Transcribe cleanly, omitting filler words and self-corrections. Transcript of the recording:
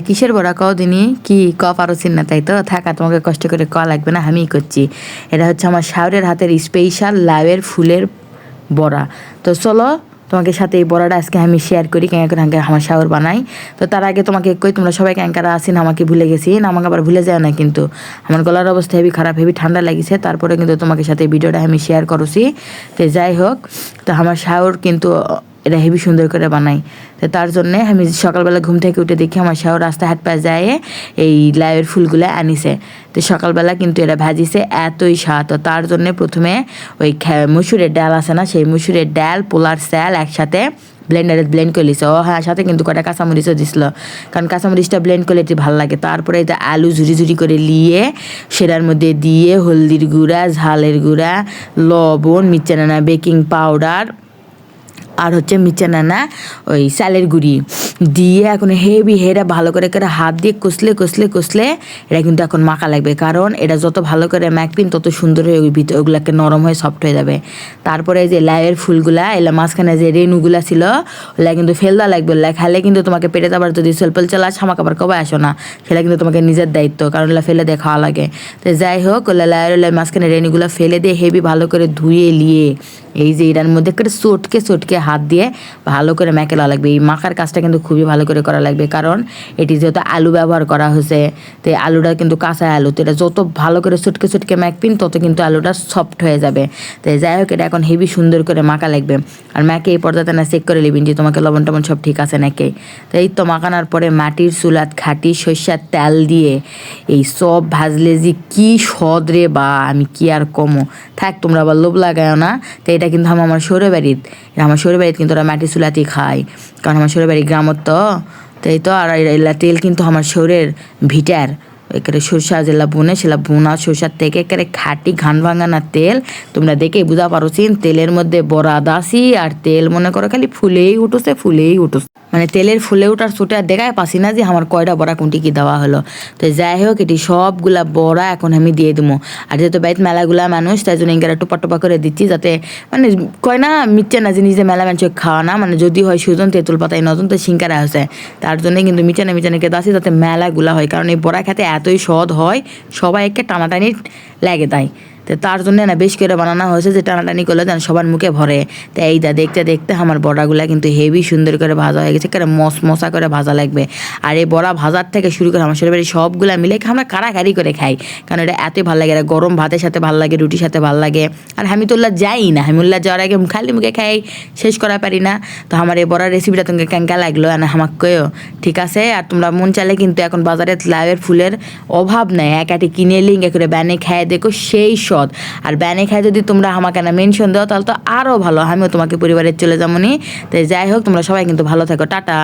কিসের বড়া কও দিনই কি ক পারছিন না তাই তো থাকা তোমাকে কষ্ট করে ক লাগবে না আমিই করছি। এটা হচ্ছে আমার শাওরের হাতের স্পেশাল লাউয়ের ফুলের বড়া। তো চলো তোমাকে সাথে এই বড়াটা আজকে আমি শেয়ার করি কেন করে আমার শাওর বানাই। তো তার আগে তোমাকে কই তোমরা সবাই ক্যাঙ্কারা আসেন আমাকে ভুলে গেছি না, আমাকে আবার ভুলে যায় না কিন্তু আমার গলার অবস্থা হেবি খারাপ, হেবি ঠান্ডা লাগিছে, তারপরে কিন্তু তোমাকে সাথে ভিডিওটা আমি শেয়ার করছি। তো যাই হোক, তো আমার শাওর কিন্তু এটা হেবি সুন্দর করে বানাই। তো তার জন্যে আমি সকালবেলা ঘুম থেকে উঠে দেখি আমার শাওর রাস্তা হাট পায়ে যায় এই লাউয়ের ফুলগুলো আনিছে। তো সকালবেলা কিন্তু এটা ভাজিছে এতই স্বাদ। তো তার জন্যে প্রথমে ওই মুসুরের ডাল আছে না, সেই মুসুরের ডাল পোলার স্যাল একসাথে ব্লেন্ডারে ব্লেন্ড করে লিছে। ও হ্যাঁ, সাথে কিন্তু কটা কাঁচামরিচও দিছিল, কারণ কাঁচামরিচটা ব্লেন্ড করলে একটু ভালো লাগে। তারপরে এটা আলু ঝুরি ঝুরি করে লিয়ে সেটার মধ্যে দিয়ে হলদির গুঁড়া, ঝালের গুঁড়া, লবণ, মির্চানানা, বেকিং পাউডার আর হচ্ছে মিচানানা ওই চালের গুঁড়ি দিয়ে এখন হেভি হেরা ভালো করে করে হাত দিয়ে কষলে কষলে কষলে এটা কিন্তু এখন মাখা লাগবে, কারণ এটা যত ভালো করে মাখবেন তত সুন্দর হয়ে ভিতরে ওগুলাকে নরম হয়ে সফট হয়ে যাবে। তারপরে যে লাউয়ের ফুলগুলা এলা মাঝখানে যে রেণুগুলা ছিল ওগুলা কিন্তু ফেলদা লাগবে, ওগুলা খাইলে কিন্তু তোমাকে পেটে যাবার যদি সেলপেল চলা ছামাক আবার কবে আসো না, সেটা কিন্তু তোমাকে নিজের দায়িত্ব, কারণ ওগুলা ফেলে দিয়ে খাওয়া লাগে। তো যাই হোক, ওগুলা লাউয়ের মাঝখানে রেণুগুলা ফেলে দিয়ে হেভি ভালো করে ধুয়ে নিয়ে এই যে এটার মধ্যে করে চটকে চটকে হাত দিয়ে ভালো করে মেখে লওয়া লাগবে। এই মাখার কাজটা কিন্তু খুবই ভালো করে করা লাগবে, কারণ এটি যেহেতু আলু ব্যবহার করা হয়েছে, তো আলুটা কিন্তু কাঁচা আলু, তো এটা যত ভালো করে চটকে চটকে মাখবেন তত কিন্তু আলুটা সফট হয়ে যাবে। তো যাই হোক, এটা এখন হেভি সুন্দর করে মাখা লাগবে। আর মাকে এই পর্দাতে না চেক করে নেবেন যে তোমাকে লবণ টবণ সব ঠিক আছে নাকি। তো এই তো মাখানোর পরে মাটির চুলাত খাঁটি সর্ষার তেল দিয়ে এই সব ভাজলে যে কি সদ রে বা, আমি কি আর কমো, থাক তোমরা আবার লোভ লাগায়ও না। তো এটা কিন্তু আমার শ্বশুর বাড়ির, আমার শ্বশুর বাড়িতে কিন্তু ওরা মাটির চুলাতেই খায়, কারণ আমার শ্বশুর বাড়ি গ্রামত তো। তো এই তো আর এলা তেল কিন্তু আমার শরীরের ভিটার একেবারে সরষা যেলা বুনে সেলা বোনা সরষার থেকে একেবারে খাঁটি ঘান ভাঙানা তেল। তোমরা দেখেই বুঝা পারোছিন তেলের মধ্যে বড়া দাসি আর তেল মনে করো খালি ফুলেই উঠোছে ফুলেই উঠোছে, মানে তেলের ফুলে ওঠার ছোটে আর দেখায় পাসি না যে আমার কয়টা বড়া কোনটি কি দেওয়া হলো। তো যাই হোক, এটি সবগুলা বড়া এখন আমি দিয়ে দেবো। আর যেহেতু বাড়িতে মেলাগুলা মানুষ, তাই জন্য এগুলা টোপা টোপা করে দিচ্ছি, যাতে মানে কয় না মিচ্ছে না জিনিস যে মেলা মানুষ খাওয়া না, মানে যদি হয় সুজন তেঁতুল পাতায় নতুন তো সিঙ্কারা হয়েছে, তার জন্য কিন্তু মিচানাকে দাসি যাতে মেলাগুলা হয়, কারণ এই বড়া খেতে এতই স্বাদ হয় সবাই একে টানাটানি লাগে দেয়। তো তার জন্য না বেশ করে বানানো হয়েছে যে টানাটানি করলে যেন সবার মুখে ভরে। তো এইটা দেখতে দেখতে আমার বড়াগুলা কিন্তু হেভি সুন্দর করে ভাজা হয়ে গেছে, কারণ মশা করে ভাজা লাগবে। আর এই বড়া ভাজার থেকে শুরু করে আমার শরীরে সবগুলা মিলে আমরা কারাকারি করে খাই, কারণ এটা এতই ভালো লাগে। এটা গরম ভাতের সাথে ভালো লাগে, রুটির সাথে ভালো লাগে। আর আমি তো যাই না, আমি যাওয়ার আগে খালি মুখে খাই, শেষ করা পারি না। তো আমার এই বড়ার রেসিপিটা তোমাকে কেঙ্কা লাগলো আর আমাকে কয়েও, ঠিক আছে। আর তোমরা মন চাইলে কিন্তু এখন বাজারে লাউয়ের ফুলের অভাব নেই, একাটি কিনে লিঙ্গে করে ব্যানে খায় দেখো সেই স্বাদ। আর ব্যানে খায় যদি তোমরা আমাকে না মেনশন দাও তাহলে তো আরও ভালো, আমিও তোমাকে পরিবারের চলে যাবো নি। তাই যাই হোক, তোমরা সবাই কিন্তু ভালো থাকো, টাটা।